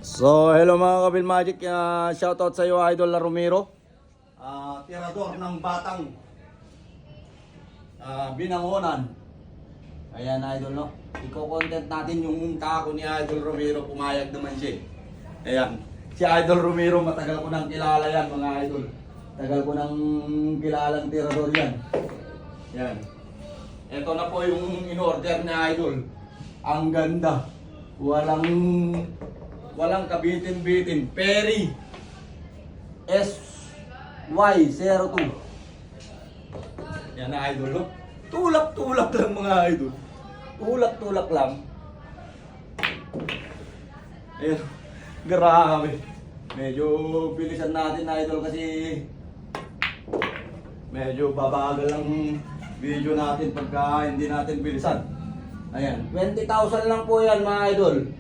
So, hello mga Kabil Magic. Shoutout sa iyo, Idol Romero. Tirador ng batang binangonan. Ayan, Idol, no? Iko-content natin yung kako ni Idol Romero. Pumayag naman siya. Ayan. Si Idol Romero, matagal ko nang kilala yan, mga Idol. Tagal ko nang kilalang tirador yan. Ayan. Ito na po yung in-order ni Idol. Ang ganda. Walang kabitin-bitin. Perry SY02. Yan na, Idol, no? Tulak-tulak lang, mga Idol. Tulak-tulak lang. Ayan. Grabe. Medyo bilisan natin, Idol, kasi medyo babagal ang video natin pagka hindi natin bilisan. Ayan. 20,000 lang po yan, mga Idol.